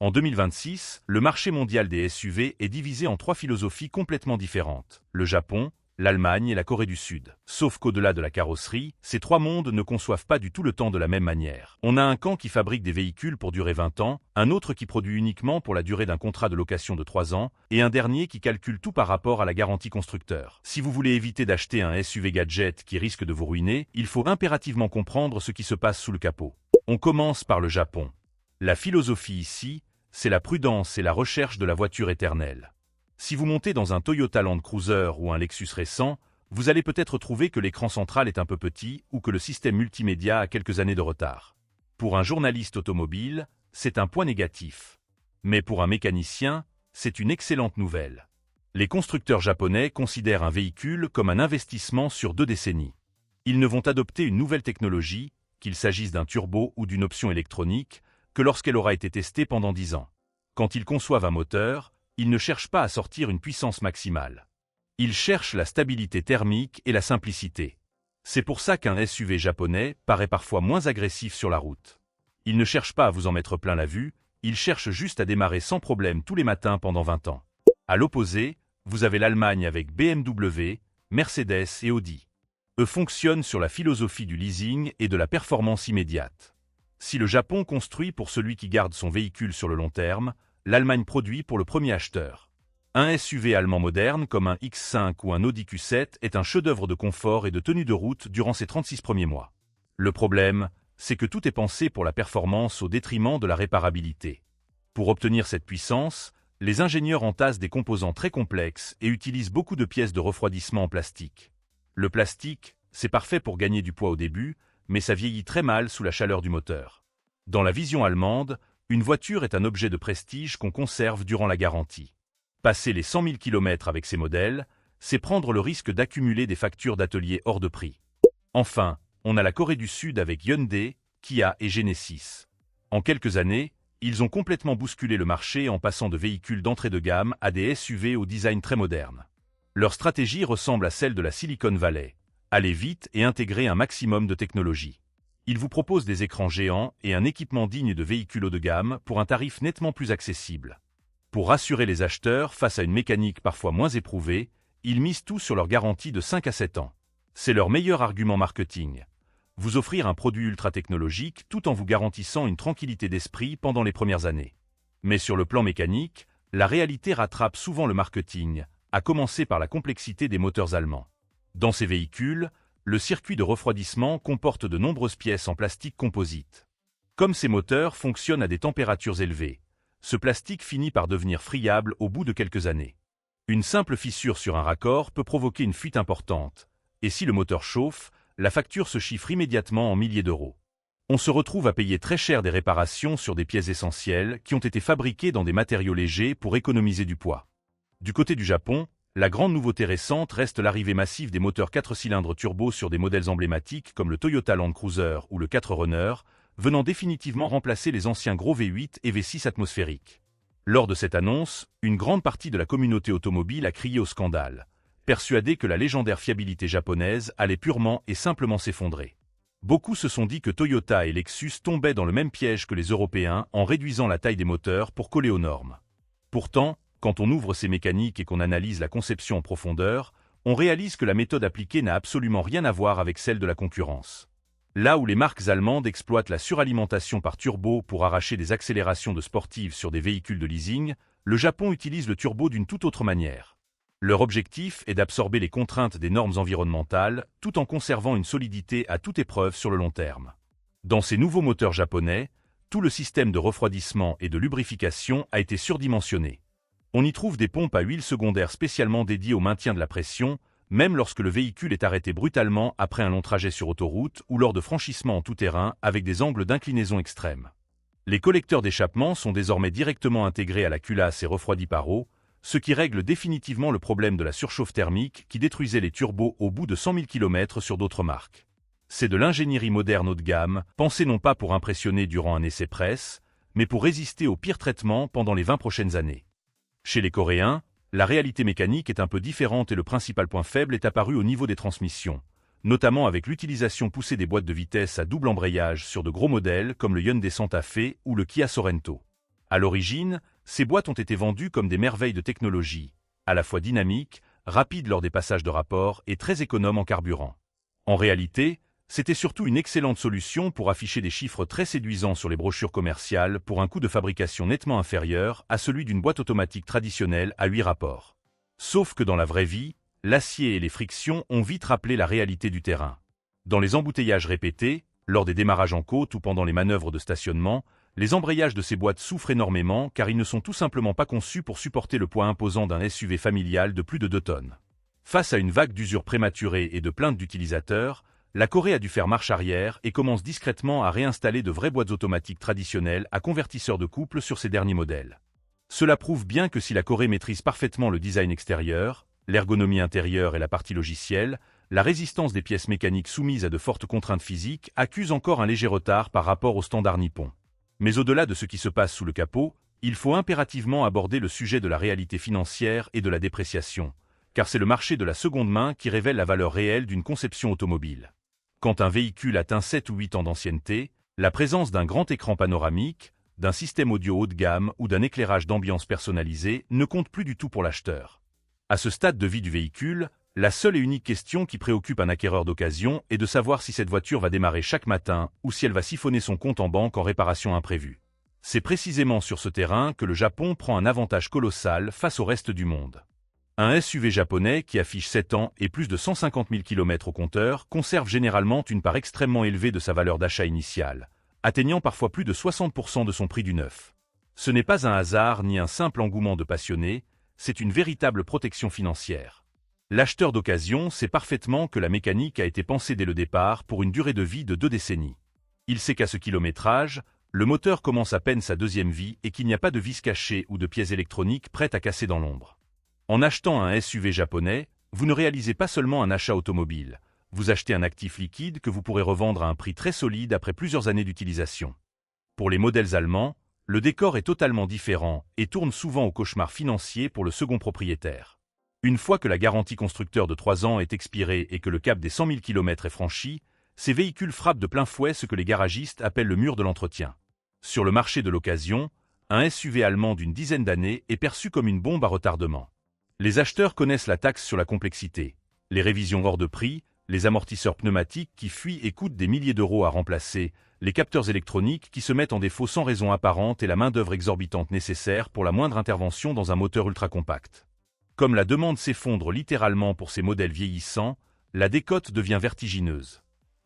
En 2026, le marché mondial des SUV est divisé en trois philosophies complètement différentes: le Japon, l'Allemagne et la Corée du Sud. Sauf qu'au-delà de la carrosserie, ces trois mondes ne conçoivent pas du tout le temps de la même manière. On a un camp qui fabrique des véhicules pour durer 20 ans, un autre qui produit uniquement pour la durée d'un contrat de location de 3 ans, et un dernier qui calcule tout par rapport à la garantie constructeur. Si vous voulez éviter d'acheter un SUV gadget qui risque de vous ruiner, il faut impérativement comprendre ce qui se passe sous le capot. On commence par le Japon. La philosophie ici, c'est la prudence et la recherche de la voiture éternelle. Si vous montez dans un Toyota Land Cruiser ou un Lexus récent, vous allez peut-être trouver que l'écran central est un peu petit ou que le système multimédia a quelques années de retard. Pour un journaliste automobile, c'est un point négatif. Mais pour un mécanicien, c'est une excellente nouvelle. Les constructeurs japonais considèrent un véhicule comme un investissement sur 2 décennies. Ils ne vont adopter une nouvelle technologie, qu'il s'agisse d'un turbo ou d'une option électronique, que lorsqu'elle aura été testée pendant 10 ans. Quand ils conçoivent un moteur, ils ne cherchent pas à sortir une puissance maximale. Ils cherchent la stabilité thermique et la simplicité. C'est pour ça qu'un SUV japonais paraît parfois moins agressif sur la route. Ils ne cherchent pas à vous en mettre plein la vue, ils cherchent juste à démarrer sans problème tous les matins pendant 20 ans. À l'opposé, vous avez l'Allemagne avec BMW, Mercedes et Audi. Eux fonctionnent sur la philosophie du leasing et de la performance immédiate. Si le Japon construit pour celui qui garde son véhicule sur le long terme, l'Allemagne produit pour le premier acheteur. Un SUV allemand moderne comme un X5 ou un Audi Q7 est un chef-d'œuvre de confort et de tenue de route durant ses 36 premiers mois. Le problème, c'est que tout est pensé pour la performance au détriment de la réparabilité. Pour obtenir cette puissance, les ingénieurs entassent des composants très complexes et utilisent beaucoup de pièces de refroidissement en plastique. Le plastique, c'est parfait pour gagner du poids au début, mais ça vieillit très mal sous la chaleur du moteur. Dans la vision allemande, une voiture est un objet de prestige qu'on conserve durant la garantie. Passer les 100 000 km avec ces modèles, c'est prendre le risque d'accumuler des factures d'atelier hors de prix. Enfin, on a la Corée du Sud avec Hyundai, Kia et Genesis. En quelques années, ils ont complètement bousculé le marché en passant de véhicules d'entrée de gamme à des SUV au design très moderne. Leur stratégie ressemble à celle de la Silicon Valley: aller vite et intégrer un maximum de technologie. Ils vous proposent des écrans géants et un équipement digne de véhicules haut de gamme pour un tarif nettement plus accessible. Pour rassurer les acheteurs face à une mécanique parfois moins éprouvée, ils misent tout sur leur garantie de 5 à 7 ans. C'est leur meilleur argument marketing. Vous offrir un produit ultra technologique tout en vous garantissant une tranquillité d'esprit pendant les premières années. Mais sur le plan mécanique, la réalité rattrape souvent le marketing, à commencer par la complexité des moteurs allemands. Dans ces véhicules, le circuit de refroidissement comporte de nombreuses pièces en plastique composite. Comme ces moteurs fonctionnent à des températures élevées, ce plastique finit par devenir friable au bout de quelques années. Une simple fissure sur un raccord peut provoquer une fuite importante, et si le moteur chauffe, la facture se chiffre immédiatement en milliers d'euros. On se retrouve à payer très cher des réparations sur des pièces essentielles qui ont été fabriquées dans des matériaux légers pour économiser du poids. Du côté du Japon, la grande nouveauté récente reste l'arrivée massive des moteurs 4 cylindres turbo sur des modèles emblématiques comme le Toyota Land Cruiser ou le 4Runner, venant définitivement remplacer les anciens gros V8 et V6 atmosphériques. Lors de cette annonce, une grande partie de la communauté automobile a crié au scandale, persuadée que la légendaire fiabilité japonaise allait purement et simplement s'effondrer. Beaucoup se sont dit que Toyota et Lexus tombaient dans le même piège que les Européens en réduisant la taille des moteurs pour coller aux normes. Pourtant, quand on ouvre ces mécaniques et qu'on analyse la conception en profondeur, on réalise que la méthode appliquée n'a absolument rien à voir avec celle de la concurrence. Là où les marques allemandes exploitent la suralimentation par turbo pour arracher des accélérations de sportives sur des véhicules de leasing, le Japon utilise le turbo d'une toute autre manière. Leur objectif est d'absorber les contraintes des normes environnementales tout en conservant une solidité à toute épreuve sur le long terme. Dans ces nouveaux moteurs japonais, tout le système de refroidissement et de lubrification a été surdimensionné. On y trouve des pompes à huile secondaire spécialement dédiées au maintien de la pression, même lorsque le véhicule est arrêté brutalement après un long trajet sur autoroute ou lors de franchissements en tout-terrain avec des angles d'inclinaison extrêmes. Les collecteurs d'échappement sont désormais directement intégrés à la culasse et refroidis par eau, ce qui règle définitivement le problème de la surchauffe thermique qui détruisait les turbos au bout de 100 000 km sur d'autres marques. C'est de l'ingénierie moderne haut de gamme, pensée non pas pour impressionner durant un essai presse, mais pour résister au pire traitement pendant les 20 prochaines années. Chez les Coréens, la réalité mécanique est un peu différente et le principal point faible est apparu au niveau des transmissions, notamment avec l'utilisation poussée des boîtes de vitesse à double embrayage sur de gros modèles comme le Hyundai Santa Fe ou le Kia Sorento. À l'origine, ces boîtes ont été vendues comme des merveilles de technologie, à la fois dynamiques, rapides lors des passages de rapport et très économes en carburant. En réalité, c'était surtout une excellente solution pour afficher des chiffres très séduisants sur les brochures commerciales pour un coût de fabrication nettement inférieur à celui d'une boîte automatique traditionnelle à 8 rapports. Sauf que dans la vraie vie, l'acier et les frictions ont vite rappelé la réalité du terrain. Dans les embouteillages répétés, lors des démarrages en côte ou pendant les manœuvres de stationnement, les embrayages de ces boîtes souffrent énormément car ils ne sont tout simplement pas conçus pour supporter le poids imposant d'un SUV familial de plus de 2 tonnes. Face à une vague d'usure prématurée et de plaintes d'utilisateurs, la Corée a dû faire marche arrière et commence discrètement à réinstaller de vraies boîtes automatiques traditionnelles à convertisseur de couple sur ses derniers modèles. Cela prouve bien que si la Corée maîtrise parfaitement le design extérieur, l'ergonomie intérieure et la partie logicielle, la résistance des pièces mécaniques soumises à de fortes contraintes physiques accuse encore un léger retard par rapport aux standards nippons. Mais au-delà de ce qui se passe sous le capot, il faut impérativement aborder le sujet de la réalité financière et de la dépréciation, car c'est le marché de la seconde main qui révèle la valeur réelle d'une conception automobile. Quand un véhicule atteint 7 ou 8 ans d'ancienneté, la présence d'un grand écran panoramique, d'un système audio haut de gamme ou d'un éclairage d'ambiance personnalisé ne compte plus du tout pour l'acheteur. À ce stade de vie du véhicule, la seule et unique question qui préoccupe un acquéreur d'occasion est de savoir si cette voiture va démarrer chaque matin ou si elle va siphonner son compte en banque en réparation imprévue. C'est précisément sur ce terrain que le Japon prend un avantage colossal face au reste du monde. Un SUV japonais qui affiche 7 ans et plus de 150 000 km au compteur conserve généralement une part extrêmement élevée de sa valeur d'achat initiale, atteignant parfois plus de 60% de son prix du neuf. Ce n'est pas un hasard ni un simple engouement de passionnés, c'est une véritable protection financière. L'acheteur d'occasion sait parfaitement que la mécanique a été pensée dès le départ pour une durée de vie de 2 décennies. Il sait qu'à ce kilométrage, le moteur commence à peine sa deuxième vie et qu'il n'y a pas de vis cachées ou de pièces électroniques prêtes à casser dans l'ombre. En achetant un SUV japonais, vous ne réalisez pas seulement un achat automobile, vous achetez un actif liquide que vous pourrez revendre à un prix très solide après plusieurs années d'utilisation. Pour les modèles allemands, le décor est totalement différent et tourne souvent au cauchemar financier pour le second propriétaire. Une fois que la garantie constructeur de 3 ans est expirée et que le cap des 100 000 km est franchi, ces véhicules frappent de plein fouet ce que les garagistes appellent le mur de l'entretien. Sur le marché de l'occasion, un SUV allemand d'une dizaine d'années est perçu comme une bombe à retardement. Les acheteurs connaissent la taxe sur la complexité, les révisions hors de prix, les amortisseurs pneumatiques qui fuient et coûtent des milliers d'euros à remplacer, les capteurs électroniques qui se mettent en défaut sans raison apparente et la main-d'œuvre exorbitante nécessaire pour la moindre intervention dans un moteur ultra compact. Comme la demande s'effondre littéralement pour ces modèles vieillissants, la décote devient vertigineuse.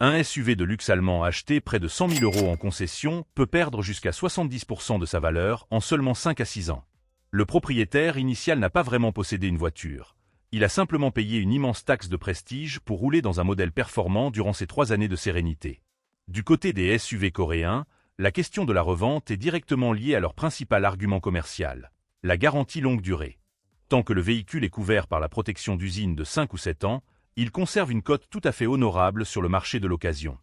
Un SUV de luxe allemand acheté près de 100 000 euros en concession peut perdre jusqu'à 70% de sa valeur en seulement 5 à 6 ans. Le propriétaire initial n'a pas vraiment possédé une voiture. Il a simplement payé une immense taxe de prestige pour rouler dans un modèle performant durant ces 3 années de sérénité. Du côté des SUV coréens, la question de la revente est directement liée à leur principal argument commercial, la garantie longue durée. Tant que le véhicule est couvert par la protection d'usine de 5 ou 7 ans, il conserve une cote tout à fait honorable sur le marché de l'occasion.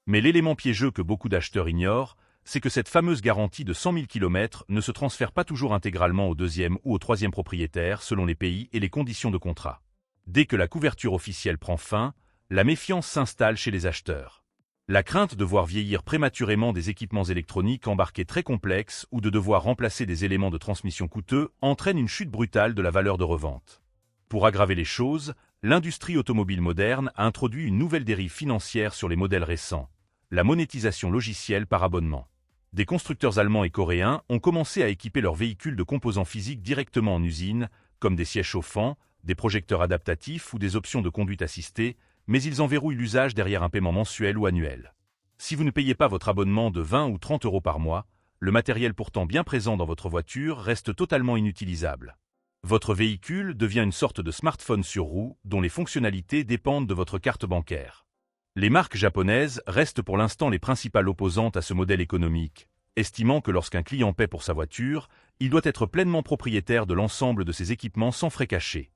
Mais l'élément piégeux que beaucoup d'acheteurs ignorent, c'est que cette fameuse garantie de 100 000 km ne se transfère pas toujours intégralement au deuxième ou au troisième propriétaire selon les pays et les conditions de contrat. Dès que la couverture officielle prend fin, la méfiance s'installe chez les acheteurs. La crainte de voir vieillir prématurément des équipements électroniques embarqués très complexes ou de devoir remplacer des éléments de transmission coûteux entraîne une chute brutale de la valeur de revente. Pour aggraver les choses, l'industrie automobile moderne a introduit une nouvelle dérive financière sur les modèles récents, la monétisation logicielle par abonnement. Des constructeurs allemands et coréens ont commencé à équiper leurs véhicules de composants physiques directement en usine, comme des sièges chauffants, des projecteurs adaptatifs ou des options de conduite assistée, mais ils en verrouillent l'usage derrière un paiement mensuel ou annuel. Si vous ne payez pas votre abonnement de 20 ou 30 euros par mois, le matériel pourtant bien présent dans votre voiture reste totalement inutilisable. Votre véhicule devient une sorte de smartphone sur roue dont les fonctionnalités dépendent de votre carte bancaire. Les marques japonaises restent pour l'instant les principales opposantes à ce modèle économique, estimant que lorsqu'un client paie pour sa voiture, il doit être pleinement propriétaire de l'ensemble de ses équipements sans frais cachés.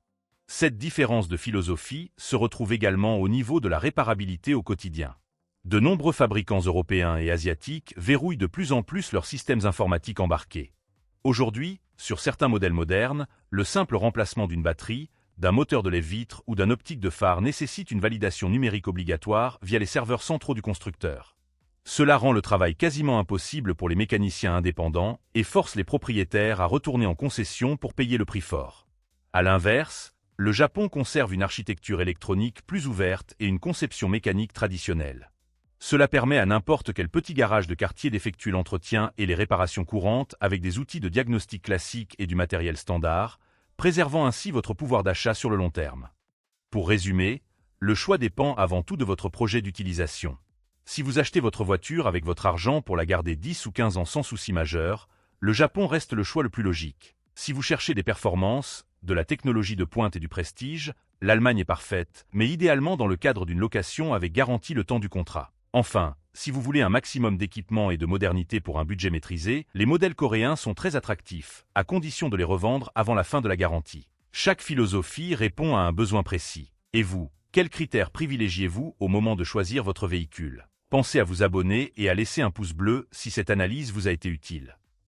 Cette différence de philosophie se retrouve également au niveau de la réparabilité au quotidien. De nombreux fabricants européens et asiatiques verrouillent de plus en plus leurs systèmes informatiques embarqués. Aujourd'hui, sur certains modèles modernes, le simple remplacement d'une batterie, d'un moteur de lève-vitre ou d'un optique de phare nécessite une validation numérique obligatoire via les serveurs centraux du constructeur. Cela rend le travail quasiment impossible pour les mécaniciens indépendants et force les propriétaires à retourner en concession pour payer le prix fort. À l'inverse, le Japon conserve une architecture électronique plus ouverte et une conception mécanique traditionnelle. Cela permet à n'importe quel petit garage de quartier d'effectuer l'entretien et les réparations courantes avec des outils de diagnostic classiques et du matériel standard, préservant ainsi votre pouvoir d'achat sur le long terme. Pour résumer, le choix dépend avant tout de votre projet d'utilisation. Si vous achetez votre voiture avec votre argent pour la garder 10 ou 15 ans sans souci majeur, le Japon reste le choix le plus logique. Si vous cherchez des performances, de la technologie de pointe et du prestige, l'Allemagne est parfaite, mais idéalement dans le cadre d'une location avec garantie le temps du contrat. Enfin, si vous voulez un maximum d'équipement et de modernité pour un budget maîtrisé, les modèles coréens sont très attractifs, à condition de les revendre avant la fin de la garantie. Chaque philosophie répond à un besoin précis. Et vous, quels critères privilégiez-vous au moment de choisir votre véhicule ? Pensez à vous abonner et à laisser un pouce bleu si cette analyse vous a été utile.